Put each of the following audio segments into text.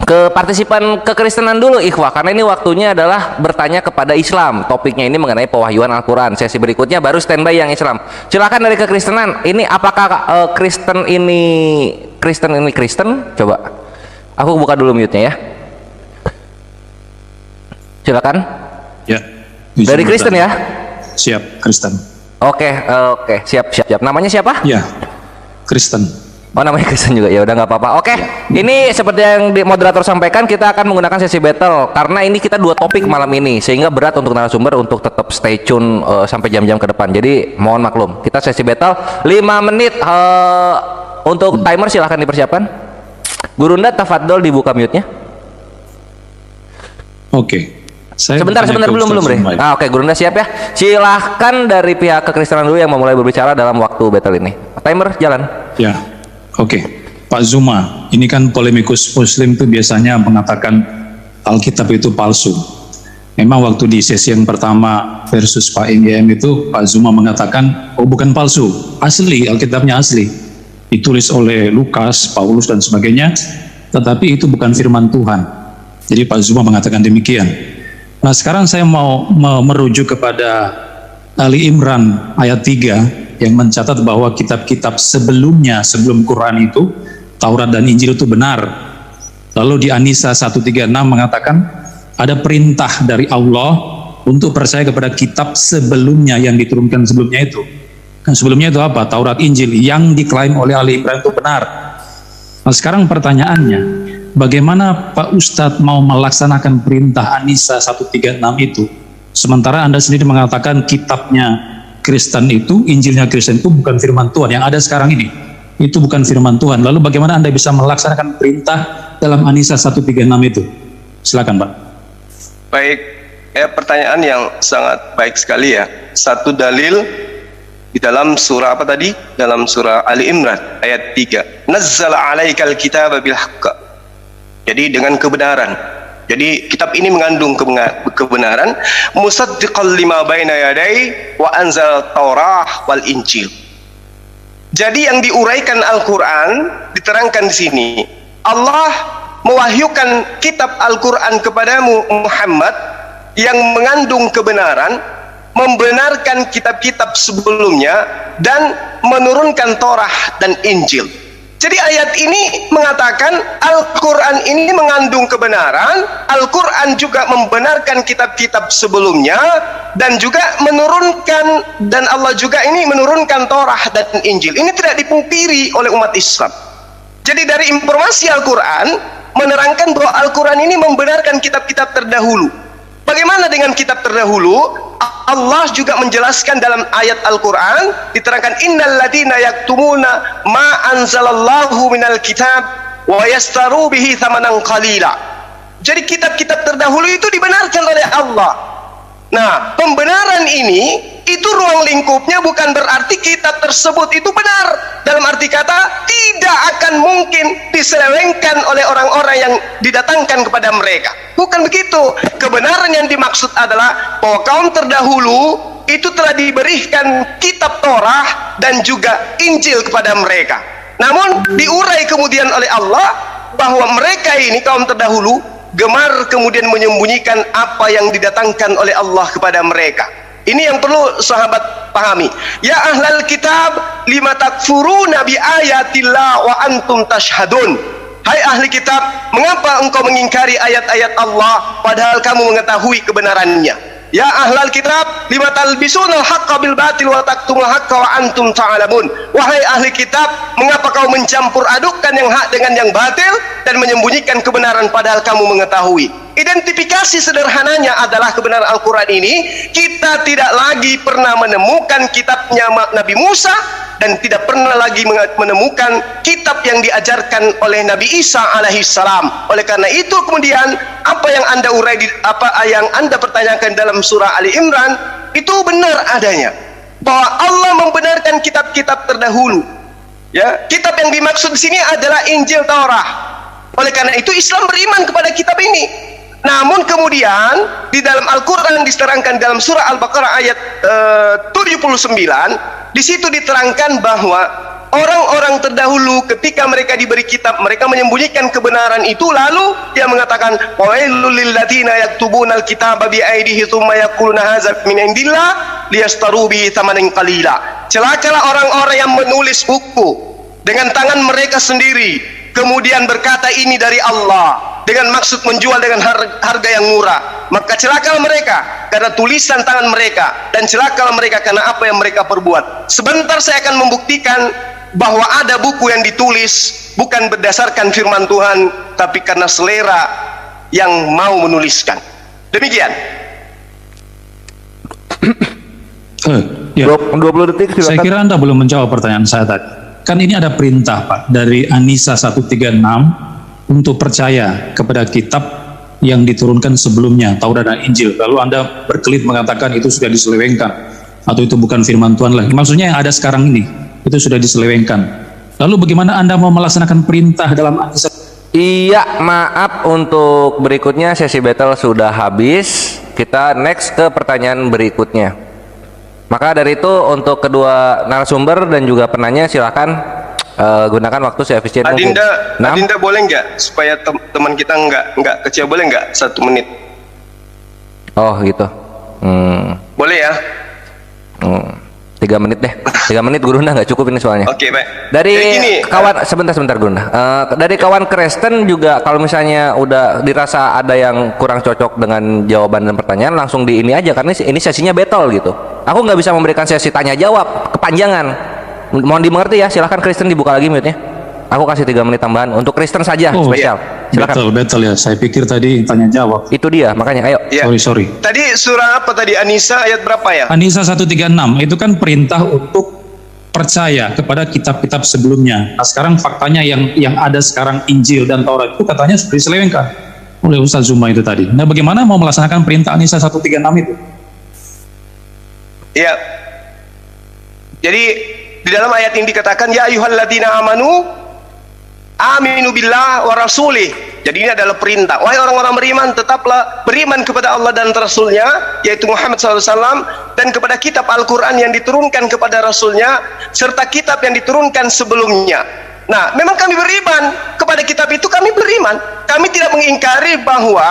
ke partisipan kekristenan dulu ikhwah, karena ini waktunya adalah bertanya kepada Islam. Topiknya ini mengenai pewahyuan Al-Quran. Sesi berikutnya baru standby yang Islam. Silakan dari kekristenan. Ini apakah Kristen ini Kristen? Coba aku buka dulu mute-nya ya. Silakan. Ya. Dari Kristen ya. Siap, Kristen. Oke, siap. Namanya siapa? Ya, Kristen. Oh, namanya Kristen juga, ya udah nggak apa-apa. Oke, ini seperti yang moderator sampaikan, kita akan menggunakan sesi battle karena ini kita 2 topik malam ini, sehingga berat untuk narasumber untuk tetap stay tune sampai jam-jam ke depan. Jadi mohon maklum, kita sesi battle 5 menit. Untuk timer silahkan dipersiapkan. Gurunda, tafadhol dibuka mute-nya. Oke. Sebentar belum Bre. Oke, Gurunda siap ya. Silahkan dari pihak kekristenan dulu yang memulai berbicara dalam waktu battle ini. Timer jalan. Ya. Oke, Pak Zuma, ini kan polemikus Muslim itu biasanya mengatakan Alkitab itu palsu. Memang waktu di sesi yang pertama versus Pak MGM itu Pak Zuma mengatakan, oh bukan palsu, asli, Alkitabnya asli. Ditulis oleh Lukas, Paulus dan sebagainya, tetapi itu bukan firman Tuhan. Jadi Pak Zuma mengatakan demikian. Nah sekarang saya mau merujuk kepada Ali Imran ayat 3 yang mencatat bahwa kitab-kitab sebelumnya, sebelum Quran itu, Taurat dan Injil itu benar. Lalu di An-Nisa 136 mengatakan ada perintah dari Allah untuk percaya kepada kitab sebelumnya yang diturunkan sebelumnya itu. Dan sebelumnya itu apa? Taurat, Injil yang diklaim oleh Ali Imran itu benar. Nah sekarang pertanyaannya, bagaimana Pak Ustadz mau melaksanakan perintah An-Nisa 136 itu, sementara Anda sendiri mengatakan kitabnya Kristen itu, Injilnya Kristen itu bukan firman Tuhan yang ada sekarang ini, itu bukan firman Tuhan. Lalu bagaimana Anda bisa melaksanakan perintah dalam An-Nisa 136 itu? Silakan Pak. Baik, pertanyaan yang sangat baik sekali ya. Satu dalil di dalam surah apa tadi? Dalam surah Ali Imran ayat 3. Nazzala 'alaikal kitaba bil haqq. Jadi dengan kebenaran. Jadi kitab ini mengandung kebenaran. Musaddiqal lima baina yadai wa anzal Taurah wal Injil. Jadi yang diuraikan Al-Quran diterangkan di sini. Allah mewahyukan kitab Al-Quran kepadamu Muhammad yang mengandung kebenaran, membenarkan kitab-kitab sebelumnya dan menurunkan Taurah dan Injil. Jadi ayat ini mengatakan Al-Quran ini mengandung kebenaran, Al-Quran juga membenarkan kitab-kitab sebelumnya dan juga menurunkan, dan Allah juga ini menurunkan Taurah dan Injil. Ini tidak dipungkiri oleh umat Islam. Jadi dari informasi Al-Quran menerangkan bahwa Al-Quran ini membenarkan kitab-kitab terdahulu. Bagaimana dengan kitab terdahulu? Allah juga menjelaskan dalam ayat Al-Quran, diterangkan innal ladina yaktumuna ma anzalallahu minal kitab wa yastaru bihi thamanan qalila. Jadi kitab-kitab terdahulu itu dibenarkan oleh Allah. Nah, pembenaran ini itu ruang lingkupnya bukan berarti kitab tersebut itu benar. Dalam arti kata tidak akan mungkin diselewengkan oleh orang-orang yang didatangkan kepada mereka. Bukan begitu. Kebenaran yang dimaksud adalah bahwa kaum terdahulu itu telah diberikan kitab Torah dan juga Injil kepada mereka. Namun diurai kemudian oleh Allah bahwa mereka ini kaum terdahulu gemar kemudian menyembunyikan apa yang didatangkan oleh Allah kepada mereka. Ini yang perlu sahabat pahami. Ya ahlal kitab lima takfuruna bi ayatillah wa antum tashhadun. Hai ahli kitab, mengapa engkau mengingkari ayat-ayat Allah padahal kamu mengetahui kebenarannya? Ya ahlal kitab lima talbisunal haqqa bil batil wa taktumul haqqa wa antum ta'lamun. Wahai ahli kitab, mengapa kau mencampur adukkan yang hak dengan yang batil dan menyembunyikan kebenaran padahal kamu mengetahui? Identifikasi sederhananya adalah kebenaran Al-Quran ini, kita tidak lagi pernah menemukan kitabnya Nabi Musa dan tidak pernah lagi menemukan kitab yang diajarkan oleh Nabi Isa alaihissalam. Oleh karena itu kemudian apa yang Anda urai, apa yang Anda pertanyakan dalam surah Ali Imran itu benar adanya, bahwa Allah membenarkan kitab-kitab terdahulu. Ya, kitab yang dimaksud di sini adalah Injil Taurah. Oleh karena itu Islam beriman kepada kitab ini. Namun kemudian di dalam Al-Quran diterangkan dalam surah Al-Baqarah ayat 79, di situ diterangkan bahwa orang-orang terdahulu ketika mereka diberi kitab, mereka menyembunyikan kebenaran itu, lalu dia mengatakan wailul lil ladzina yaktubunal kitaba bi aydihim tsumma yaquluna hadza min indillah liyastaru bi tsamanan qalila. Celakalah orang-orang yang menulis buku dengan tangan mereka sendiri, kemudian berkata ini dari Allah dengan maksud menjual dengan harga yang murah. Maka celakalah mereka karena tulisan tangan mereka, dan celakalah mereka karena apa yang mereka perbuat. Sebentar saya akan membuktikan bahwa ada buku yang ditulis bukan berdasarkan firman Tuhan, tapi karena selera yang mau menuliskan. Demikian. Ya. 20 detik silakan. Saya kira Anda belum menjawab pertanyaan saya tadi. Kan ini ada perintah Pak dari An-Nisa 136 untuk percaya kepada kitab yang diturunkan sebelumnya, Taurat dan Injil. Lalu Anda berkelit mengatakan itu sudah diselewengkan atau itu bukan firman Tuhan lagi. Maksudnya yang ada sekarang ini itu sudah diselewengkan. Lalu bagaimana Anda mau melaksanakan perintah dalam An-Nisa? Iya, maaf, untuk berikutnya sesi battle sudah habis. Kita next ke pertanyaan berikutnya. Maka dari itu untuk kedua narasumber dan juga penanya silakan gunakan waktu seefisien mungkin. Adinda boleh nggak supaya teman kita nggak kecil, boleh nggak 1 menit? Oh gitu. Boleh ya? 3 menit deh. 3 menit Gurunda nggak cukup ini soalnya. Oke, baik. Dari Jadi gini, kawan sebentar Gurunda. Dari kawan Kristen juga kalau misalnya udah dirasa ada yang kurang cocok dengan jawaban dan pertanyaan, langsung di ini aja karena ini sesinya battle gitu. Aku nggak bisa memberikan sesi tanya jawab kepanjangan. Mohon dimengerti ya. Silahkan Kristen dibuka lagi mute-nya. Aku kasih 3 menit tambahan untuk Kristen saja spesial. Silakan. Betul ya. Saya pikir tadi tanya jawab. Itu dia makanya. Ayo. ya. Sorry. Tadi surah apa tadi? An-Nisa ayat berapa ya? An-Nisa 136 itu kan perintah untuk percaya kepada kitab-kitab sebelumnya. Nah sekarang faktanya yang ada sekarang Injil dan Taurat itu katanya sudah diselewengkan oleh Ustaz Zuma itu tadi. Nah bagaimana mau melaksanakan perintah An-Nisa 136 itu? Iya. Jadi di dalam ayat ini dikatakan ya ayyuhalladzina amanu aminu billah wa rasulih. Jadi ini adalah perintah. Wahai orang-orang beriman, tetaplah beriman kepada Allah dan Rasulnya, yaitu Muhammad SAW, dan kepada kitab Al-Quran yang diturunkan kepada Rasulnya, serta kitab yang diturunkan sebelumnya. Nah, memang kami beriman kepada kitab itu, kami beriman. Kami tidak mengingkari bahwa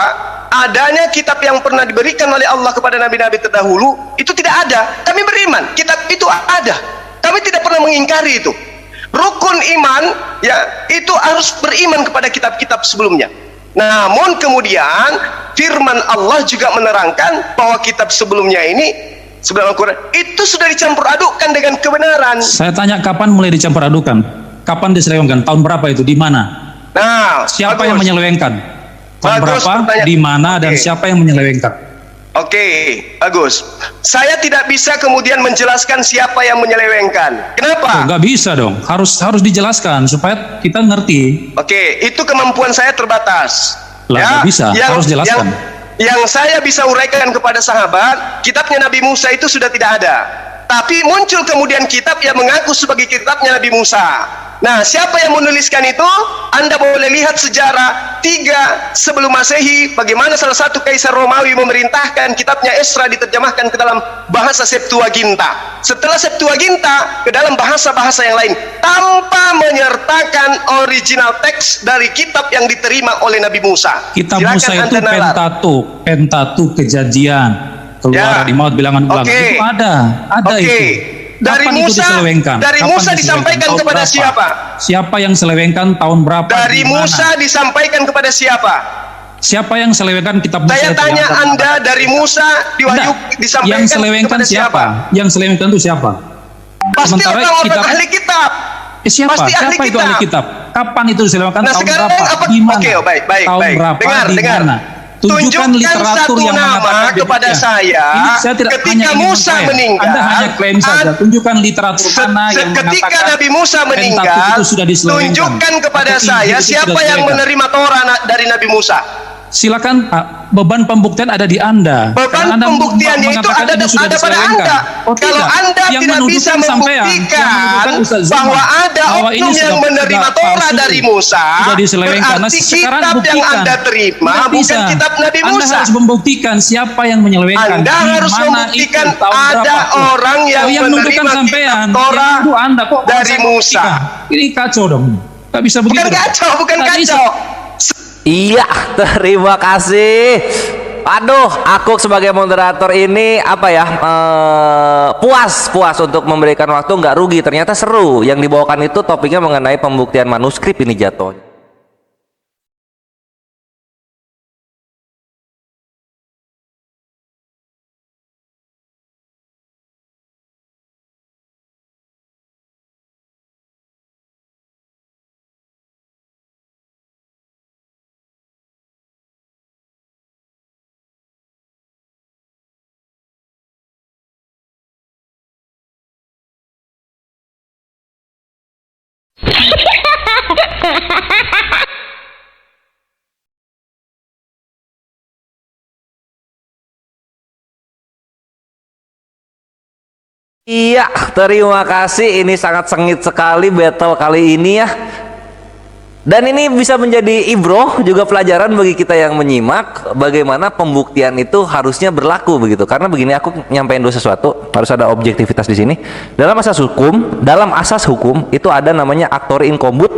adanya kitab yang pernah diberikan oleh Allah kepada nabi-nabi terdahulu, itu tidak ada. Kami beriman, kitab itu ada. Kami tidak pernah mengingkari itu. Rukun iman ya itu harus beriman kepada kitab-kitab sebelumnya. Namun kemudian firman Allah juga menerangkan bahwa kitab sebelumnya ini sebelum Al-Quran itu sudah dicampur adukkan dengan kebenaran. Saya tanya kapan mulai dicampur adukan? Kapan diselewengkan? Tahun berapa itu? Di mana? Nah, siapa yang menyelewengkan? Tahun berapa? Di mana? Dan siapa yang menyelewengkan? Oke, bagus. Saya tidak bisa kemudian menjelaskan siapa yang menyelewengkan. Kenapa? Nggak bisa dong. Harus dijelaskan supaya kita ngerti. Oke, itu kemampuan saya terbatas. Lah, nggak bisa. Harus jelaskan. Yang saya bisa uraikan kepada sahabat, kitabnya Nabi Musa itu sudah tidak ada. Tapi muncul kemudian kitab yang mengaku sebagai kitabnya Nabi Musa. Nah, siapa yang menuliskan itu? Anda boleh lihat sejarah 3 sebelum Masehi, bagaimana salah satu kaisar Romawi memerintahkan kitabnya Esra diterjemahkan ke dalam bahasa Septuaginta. Setelah Septuaginta ke dalam bahasa-bahasa yang lain, tanpa menyertakan original teks dari kitab yang diterima oleh Nabi Musa. Kitab Musa itu Pentateuch, Kejadian, Keluaran, Imamat, Bilangan, Ulangan. Itu ada itu. Dari Musa disampaikan kepada siapa? Siapa yang selewengkan tahun berapa? Dari Musa disampaikan kepada siapa? Siapa yang selewengkan kitab Musa? Saya tanya Anda, dari Musa disampaikan kepada siapa? Yang selewengkan itu siapa? Pasti orang-orang ahli kitab. Siapa? Siapa itu ahli kitab? Kapan itu diselewengkan? Nah, tahun sekarang berapa? Di mana? Baik. Tahun berapa? Dengar. Tunjukkan literatur yang nama kepada saya ketika Musa meninggal. Anda hanya klaim saja. Tunjukkan literatur mana yang ketika Nabi Musa meninggal, tunjukkan kepada saya siapa yang menerima Torah dari Nabi Musa. silakan beban pembuktian ada di Anda. Beban Karena Anda pembuktiannya itu mengatakan ada ini sudah pada diselewengkan. Anda. Oh, Kalau tidak. Anda Yang tidak bisa menuduhkan sampean, yang membuktikan menuduhkan Ustaz Zaman, bahwa ada bahwa ini oknum yang sudah menerima Torah palsu, dari Musa, sudah diselewengkan. Nah, berarti sekarang kitab yang buktikan. Anda terima Tidak bukan bisa. kitab Nabi Anda Musa. harus membuktikan siapa yang menyelewengkan. Anda Di harus mana membuktikan itu, tahun ada berapa. orang yang Oh, menuduhkan menerima sampean, kitab Torah yang menuduh Anda kok dari saya Musa. membuktikan? Ini kacau dong. Nggak bisa begitu. Bukan dong. kacau, bukan Nggak bisa. kacau. Iya, terima kasih. Aduh, aku sebagai moderator ini apa ya, puas untuk memberikan waktu, nggak rugi. Ternyata seru. Yang dibawakan itu topiknya mengenai pembuktian manuskrip ini jatuhnya. Iya, terima kasih. Ini sangat sengit sekali battle kali ini ya. Dan ini bisa menjadi ibroh juga pelajaran bagi kita yang menyimak bagaimana pembuktian itu harusnya berlaku begitu. Karena begini, aku nyampein dulu sesuatu, harus ada objektivitas di sini. Dalam asas hukum itu ada namanya actori incombit,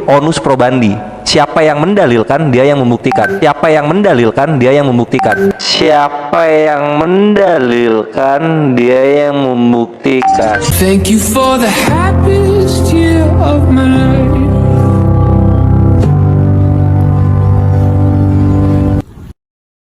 onus probandi. Siapa yang mendalilkan, dia yang membuktikan. Siapa yang mendalilkan, dia yang membuktikan. Siapa yang mendalilkan, dia yang membuktikan. Thank you for the happiest year of my life.